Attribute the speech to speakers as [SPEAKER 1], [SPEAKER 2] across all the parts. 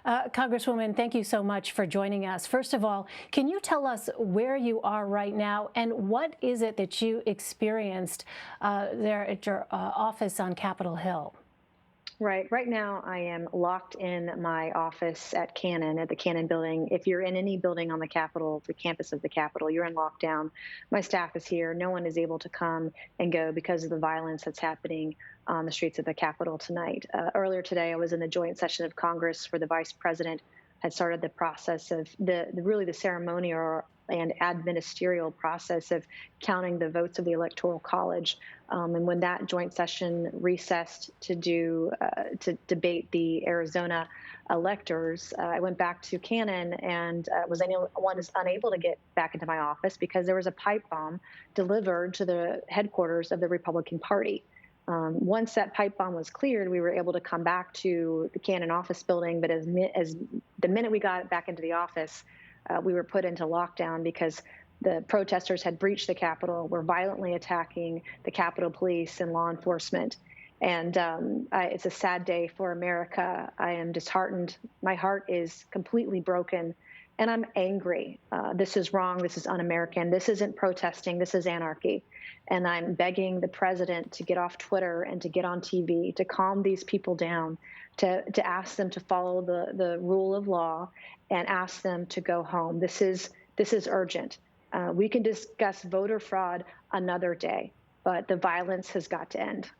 [SPEAKER 1] Congresswoman, thank you so much for joining us. First of all, can you tell us where you are right now and what is it that you experienced there at your office on Capitol Hill?
[SPEAKER 2] Right now, I am locked in my office at the Cannon building. If you're in any building on the Capitol, the campus of the Capitol, you're in lockdown. My staff is here. No one is able to come and go because of the violence that's happening on the streets of the Capitol tonight. Earlier today, I was in the joint session of Congress where the vice president had started the process of the ceremonial and administerial process of counting the votes of the Electoral College. And when that joint session recessed to debate the Arizona electors, I went back to Cannon and was unable to get back into my office because there was a pipe bomb delivered to the headquarters of the Republican Party. Once that pipe bomb was cleared, we were able to come back to the Cannon office building. But as the minute we got back into the office, we were put into lockdown because the protesters had breached the Capitol, were violently attacking the Capitol Police and law enforcement. And it's a sad day for America. I am disheartened. My heart is completely broken. And I'm angry. This is wrong. This is un-American. This isn't protesting. This is anarchy. And I'm begging the president to get off Twitter and to get on TV, to calm these people down, to ask them to follow the rule of law and ask them to go home. This is urgent. We can discuss voter fraud another day, but the violence has got to end.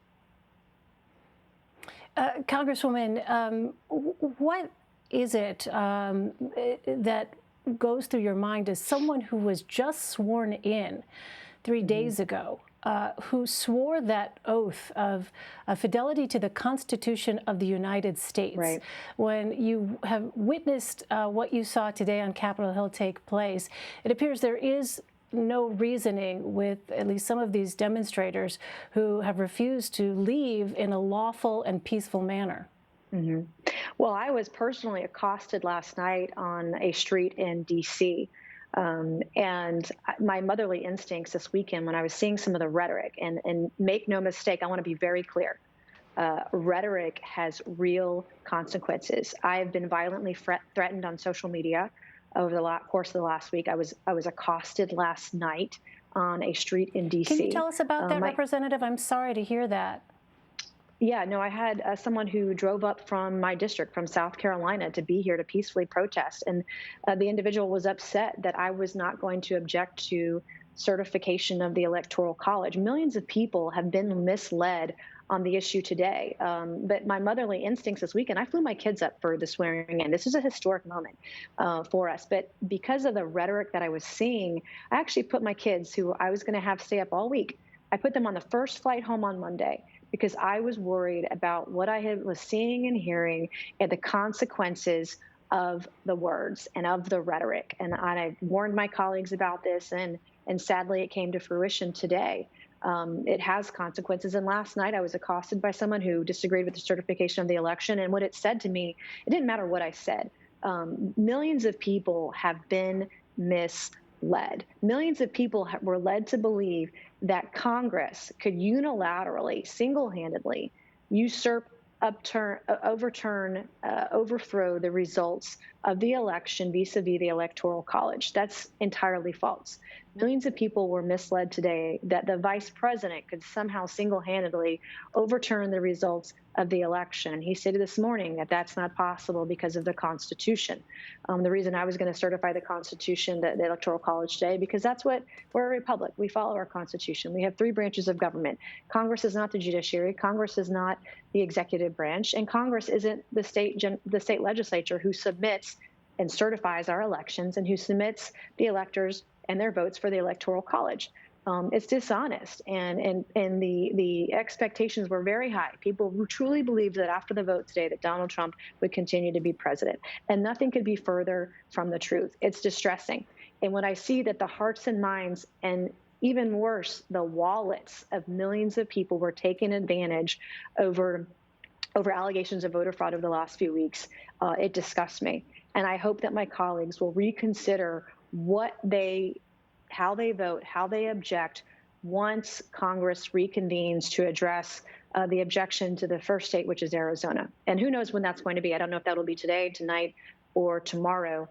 [SPEAKER 1] Congresswoman, what is it that goes through your mind as someone who was just sworn in 3 days ago, who swore that oath of fidelity to the Constitution of the United States?
[SPEAKER 2] Right.
[SPEAKER 1] When you have witnessed what you saw today on Capitol Hill take place, it appears there is no reasoning with at least some of these demonstrators who have refused to leave in a lawful and peaceful manner.
[SPEAKER 2] Mm-hmm. Well, I was personally accosted last night on a street in D.C. And my motherly instincts this weekend when I was seeing some of the rhetoric, and make no mistake, I want to be very clear. Rhetoric has real consequences. I have been violently threatened on social media over the course of the last week. I was accosted last night on a street in D.C.
[SPEAKER 1] Can you tell us about that, Representative? I'm sorry to hear that.
[SPEAKER 2] Yeah, no, I had someone who drove up from my district, from South Carolina, to be here to peacefully protest. And the individual was upset that I was not going to object to certification of the Electoral College. Millions of people have been misled on the issue today. But my motherly instincts this weekend, I flew my kids up for the swearing in. This is a historic moment for us. But because of the rhetoric that I was seeing, I actually put my kids, who I was going to have stay up all week, I put them on the first flight home on Monday, because I was worried about what I was seeing and hearing and the consequences of the words and of the rhetoric. And I warned my colleagues about this, and sadly, it came to fruition today. It has consequences. And last night, I was accosted by someone who disagreed with the certification of the election. And what it said to me, it didn't matter what I said. Millions of people have been misled. Millions of people were led to believe that Congress could unilaterally, single-handedly overthrow the results of the election vis-a-vis the Electoral College. That's entirely false. Millions of people were misled today that the vice president could somehow single-handedly overturn the results of the election. He stated this morning that that's not possible because of the Constitution. The reason I was going to certify the Constitution, the Electoral College today, because we're a republic. We follow our Constitution. We have 3 branches of government. Congress is not the judiciary. Congress is not the executive branch, and Congress isn't the state legislature who submits and certifies our elections and who submits the electors and their votes for the Electoral College. It's dishonest, and the expectations were very high. People who truly believed that after the vote today that Donald Trump would continue to be president, and nothing could be further from the truth. It's distressing. And when I see that the hearts and minds, and even worse, the wallets of millions of people were taken advantage over allegations of voter fraud over the last few weeks, it disgusts me. And I hope that my colleagues will reconsider how they vote, how they object once Congress reconvenes to address the objection to the first state, which is Arizona. And who knows when that's going to be? I don't know if that'll be today, tonight, or tomorrow,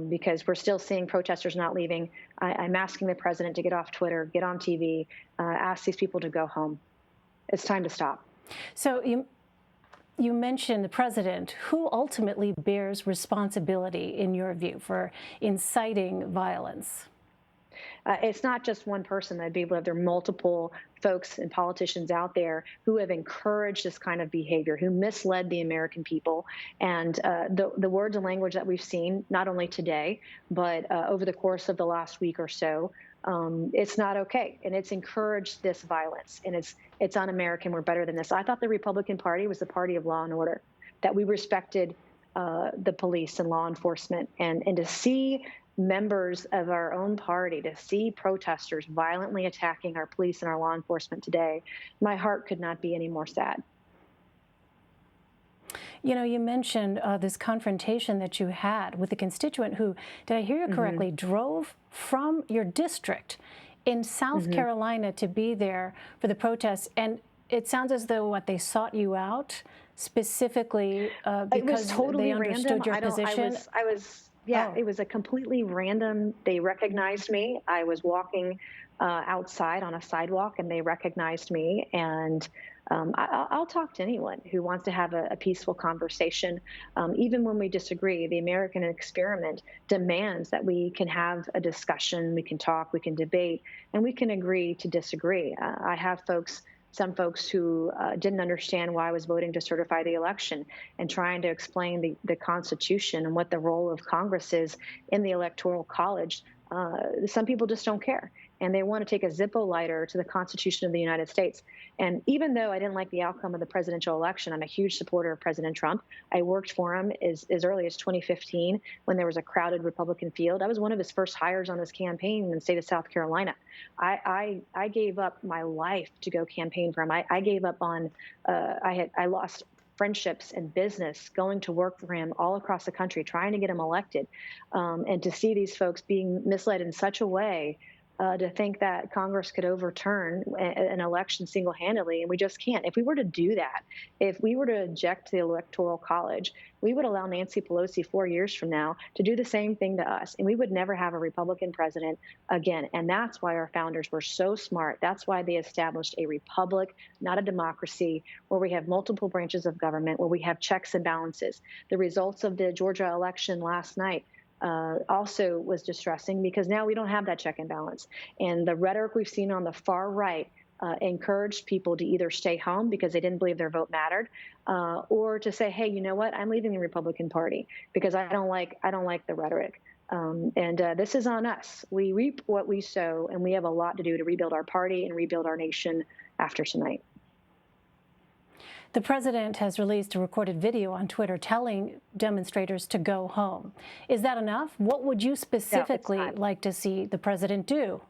[SPEAKER 2] because we're still seeing protesters not leaving. I'm asking the president to get off Twitter, get on TV, ask these people to go home. It's time to stop.
[SPEAKER 1] So you mentioned the president. Who ultimately bears responsibility, in your view, for inciting violence?
[SPEAKER 2] It's not just one person. I believe there are multiple folks and politicians out there who have encouraged this kind of behavior, who misled the American people. And the words and language that we've seen, not only today, but over the course of the last week or so, it's not okay. And it's encouraged this violence. And it's un-American. We're better than this. I thought the Republican Party was the party of law and order, that we respected the police and law enforcement. And to see members of our own party, to see protesters violently attacking our police and our law enforcement today, my heart could not be any more sad.
[SPEAKER 1] You know, you mentioned this confrontation that you had with a constituent who, did I hear you correctly, drove from your district in South Carolina to be there for the protests. And it sounds as though they sought you out specifically because
[SPEAKER 2] totally
[SPEAKER 1] they understood your position.
[SPEAKER 2] It was a completely random. They recognized me. I was walking outside on a sidewalk, and they recognized me. And I'll talk to anyone who wants to have a peaceful conversation, even when we disagree. The American experiment demands that we can have a discussion, we can talk, we can debate, and we can agree to disagree. I have some folks who didn't understand why I was voting to certify the election, and trying to explain the Constitution and what the role of Congress is in the Electoral College. Some people just don't care, and they want to take a Zippo lighter to the Constitution of the United States. And even though I didn't like the outcome of the presidential election, I'm a huge supporter of President Trump. I worked for him as early as 2015 when there was a crowded Republican field. I was one of his first hires on his campaign in the state of South Carolina. I gave up my life to go campaign for him. I gave up on, I lost friendships and business going to work for him all across the country, trying to get him elected. And to see these folks being misled in such a way, to think that Congress could overturn an election single-handedly, and we just can't. If we were to do that, if we were to object to the Electoral College, we would allow Nancy Pelosi 4 years from now to do the same thing to us, and we would never have a Republican president again. And that's why our founders were so smart. That's why they established a republic, not a democracy, where we have multiple branches of government, where we have checks and balances. The results of the Georgia election last night also was distressing, because now we don't have that check and balance. And the rhetoric we've seen on the far right encouraged people to either stay home because they didn't believe their vote mattered, or to say, hey, you know what, I'm leaving the Republican Party because I don't like the rhetoric. And this is on us. We reap what we sow, and we have a lot to do to rebuild our party and rebuild our nation after tonight.
[SPEAKER 1] The president has released a recorded video on Twitter telling demonstrators to go home. Is that enough? What would you specifically like to see the president do?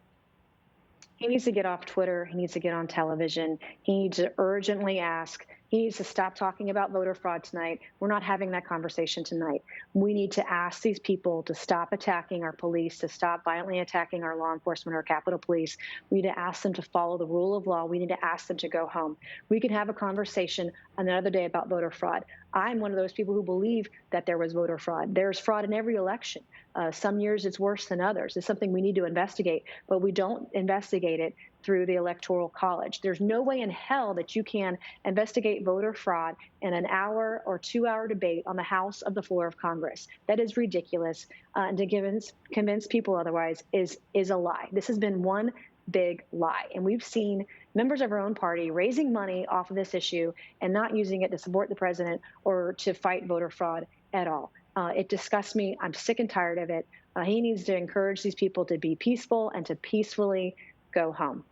[SPEAKER 2] He needs to get off Twitter. He needs to get on television. He needs to urgently ask. He needs to stop talking about voter fraud tonight. We're not having that conversation tonight. We need to ask these people to stop attacking our police, to stop violently attacking our law enforcement or Capitol Police. We need to ask them to follow the rule of law. We need to ask them to go home. We can have a conversation another day about voter fraud. I'm one of those people who believe that there was voter fraud. There's fraud in every election. Some years it's worse than others. It's something we need to investigate, but we don't investigate it through the Electoral College. There's no way in hell that you can investigate voter fraud in an hour or 2 hour debate on the House of the floor of Congress. That is ridiculous. And to convince people otherwise is a lie. This has been one big lie. And we've seen members of our own party raising money off of this issue and not using it to support the president or to fight voter fraud at all. It disgusts me. I'm sick and tired of it. He needs to encourage these people to be peaceful and to peacefully go home.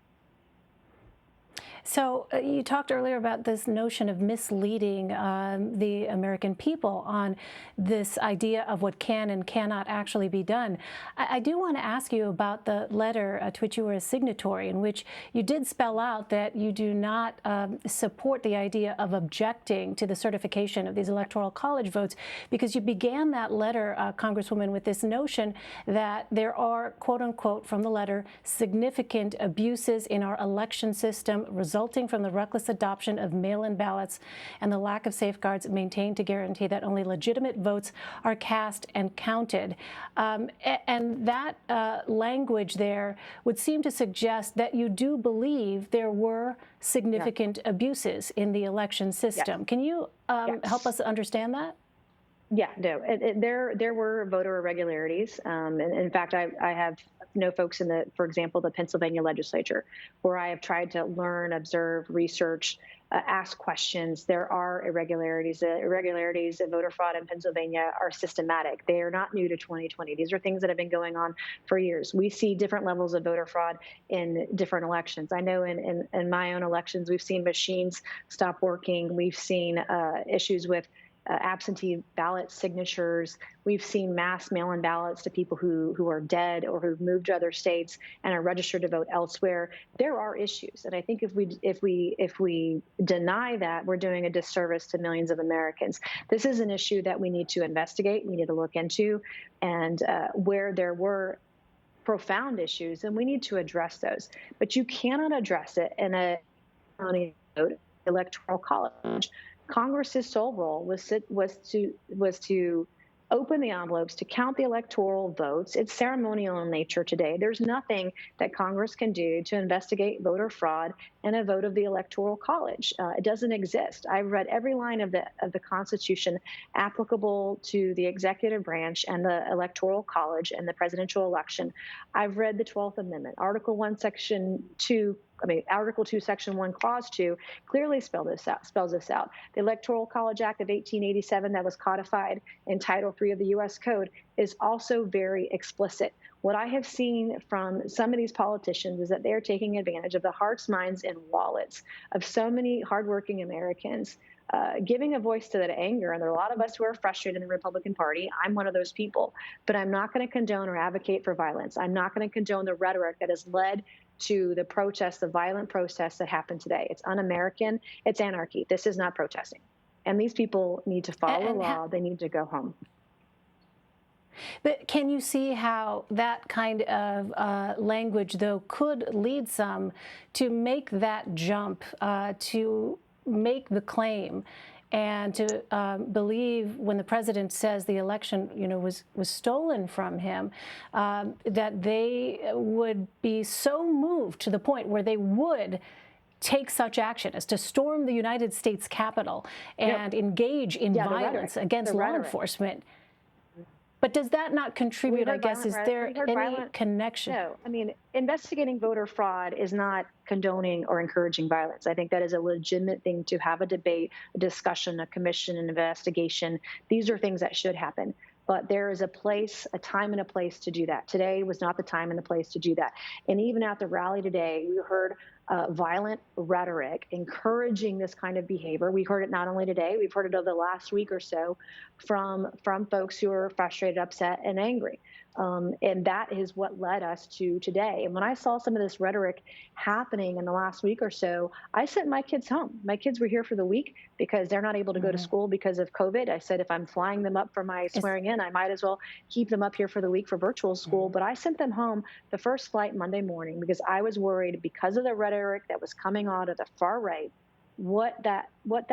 [SPEAKER 1] So you talked earlier about this notion of misleading the American people on this idea of what can and cannot actually be done. I do want to ask you about the letter to which you were a signatory, in which you did spell out that you do not support the idea of objecting to the certification of these Electoral College votes, because you began that letter, Congresswoman, with this notion that there are, quote unquote, from the letter, significant abuses in our election system, resulting from the reckless adoption of mail-in ballots and the lack of safeguards maintained to guarantee that only legitimate votes are cast and counted. And that language there would seem to suggest that you do believe there were significant abuses in the election system. Can you help us understand that?
[SPEAKER 2] Yeah, no, there were voter irregularities. And in fact, I have know folks in for example, the Pennsylvania legislature, where I have tried to learn, observe, research, ask questions. There are irregularities. The irregularities of voter fraud in Pennsylvania are systematic. They are not new to 2020. These are things that have been going on for years. We see different levels of voter fraud in different elections. I know in my own elections, we've seen machines stop working. We've seen issues with absentee ballot signatures. We've seen mass mail-in ballots to people who are dead or who've moved to other states and are registered to vote elsewhere. There are issues, and I think if we deny that, we're doing a disservice to millions of Americans. This is an issue that we need to investigate. We need to look into, and where there were profound issues, and we need to address those. But you cannot address it in a Electoral College. Congress's sole role was to open the envelopes, to count the electoral votes. It's ceremonial in nature today. There's nothing that Congress can do to investigate voter fraud in a vote of the Electoral College. It doesn't exist. I've read every line of the Constitution applicable to the executive branch and the Electoral College and the presidential election. I've read the 12th Amendment, Article 1, Section 2. Article 2, Section 1, Clause 2 clearly spells this out. The Electoral College Act of 1887 that was codified in Title III of the U.S. Code is also very explicit. What I have seen from some of these politicians is that they're taking advantage of the hearts, minds, and wallets of so many hardworking Americans, giving a voice to that anger. And there are a lot of us who are frustrated in the Republican Party. I'm one of those people. But I'm not going to condone or advocate for violence. I'm not going to condone the rhetoric that has led to the protests, the violent protests that happened today. It's un-American. It's anarchy. This is not protesting. And these people need to follow the law. They need to go home.
[SPEAKER 1] But can you see how that kind of language, though, could lead some to make that jump, to make the claim and to believe when the president says the election, was stolen from him, that they would be so moved to the point where they would take such action as to storm the United States Capitol and engage in violence against law enforcement. But does that not contribute, I guess, is there any connection?
[SPEAKER 2] No, investigating voter fraud is not condoning or encouraging violence. I think that is a legitimate thing to have a debate, a discussion, a commission, an investigation. These are things that should happen. But there is a time and a place to do that. Today was not the time and the place to do that. And even at the rally today, we heard violent rhetoric encouraging this kind of behavior. We heard it not only today, we've heard it over the last week or so from folks who are frustrated, upset, and angry. And that is what led us to today. And when I saw some of this rhetoric happening in the last week or so, I sent my kids home. My kids were here for the week because they're not able to go to school because of COVID. I said, if I'm flying them up for my swearing in, I might as well keep them up here for the week for virtual school. But I sent them home the first flight Monday morning because I was worried because of the rhetoric that was coming out of the far right, what that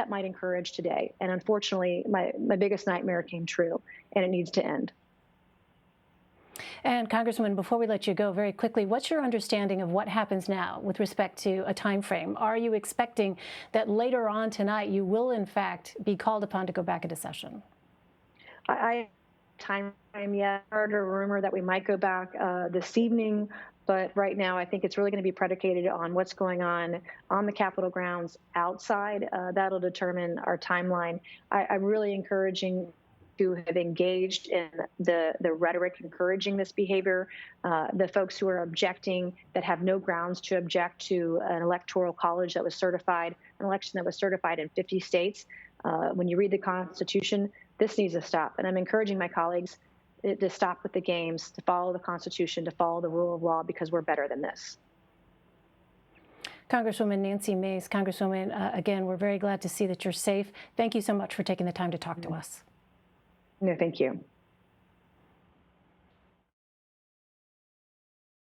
[SPEAKER 2] might encourage today. And unfortunately, my biggest nightmare came true, and it needs to end.
[SPEAKER 1] And Congresswoman, before we let you go, very quickly, what's your understanding of what happens now with respect to a time frame? Are you expecting that later on tonight you will, in fact, be called upon to go back into session?
[SPEAKER 2] I time frame yet. I heard a rumor that we might go back this evening, but right now I think it's really going to be predicated on what's going on the Capitol grounds outside. That'll determine our timeline. I'm really encouraging who have engaged in the rhetoric encouraging this behavior, the folks who are objecting that have no grounds to object to an electoral college that was certified, an election that was certified in 50 states. When you read the Constitution, this needs to stop. And I'm encouraging my colleagues to stop with the games, to follow the Constitution, to follow the rule of law, because we're better than this.
[SPEAKER 1] Congresswoman Nancy Mace, Congresswoman, again, we're very glad to see that you're safe. Thank you so much for taking the time to talk to us.
[SPEAKER 2] No, thank you.